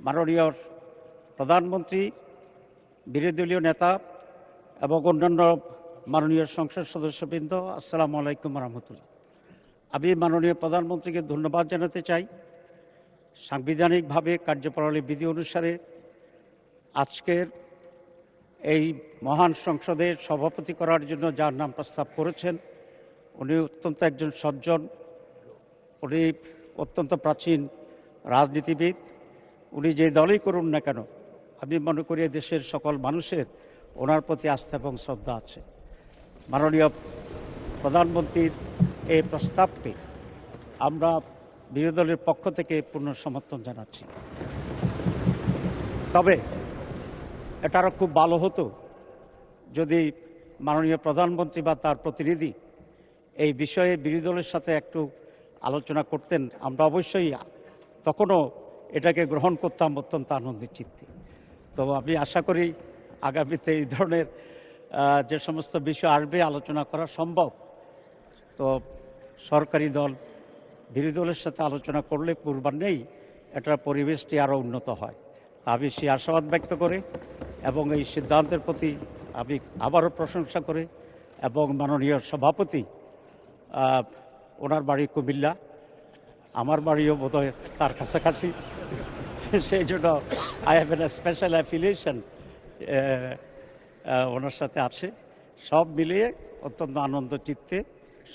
মাননীয় প্রধানমন্ত্রী, বিরোধী দলীয় নেতা এবং অন্যান্য মাননীয় সংসদ সদস্যবৃন্দ, আসসালামু আলাইকুম রহমতুল্লাহ। আমি মাননীয় প্রধানমন্ত্রীকে ধন্যবাদ জানাতে চাই। সাংবিধানিকভাবে কার্যপ্রণালী বিধি অনুসারে আজকের এই মহান সংসদের সভাপতি করার জন্য যার নাম প্রস্তাব করেছেন, উনি অত্যন্ত একজন সজ্জন, উনি অত্যন্ত প্রাচীন রাজনীতিবিদ। উনি যে দলই করুন না কেন, আমি মনে করি দেশের সকল মানুষের ওনার প্রতি আস্থা এবং শ্রদ্ধা আছে। মাননীয় প্রধানমন্ত্রীর এই প্রস্তাবকে আমরা বিরোধী দলের পক্ষ থেকে পূর্ণ সমর্থন জানাচ্ছি। তবে এটা আরও খুব ভালো হতো যদি মাননীয় প্রধানমন্ত্রী বা তার প্রতিনিধি এই বিষয়ে বিরোধী দলের সাথে একটু আলোচনা করতেন। আমরা অবশ্যই তখনও এটাকে গ্রহণ করতাম অত্যন্ত আনন্দের চিত্তে। তো আমি আশা করি আগামীতে এই ধরনের যে সমস্ত বিষয় আসবে আলোচনা করা সম্ভব। তো সরকারি দল বিরোধী দলের সাথে আলোচনা করলে পূর্বান্নেই এটার পরিবেশটি আরও উন্নত হয়। আমি সেই আশাবাদ ব্যক্ত করে এবং এই সিদ্ধান্তের প্রতি আমি আবারও প্রশংসা করে এবং মাননীয় সভাপতি, ওনার বাড়ি কুমিল্লা, আমার বাড়িও বোধহয় তার কাছাকাছি, সেই জন্য I have an special affiliation ওনার সাথে আছে। সব মিলিয়ে অত্যন্ত আনন্দ চিত্তে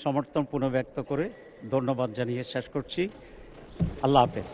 সমর্থন পুনঃব্যক্ত করে ধন্যবাদ জানিয়ে শেষ করছি। আল্লাহ হাফেজ।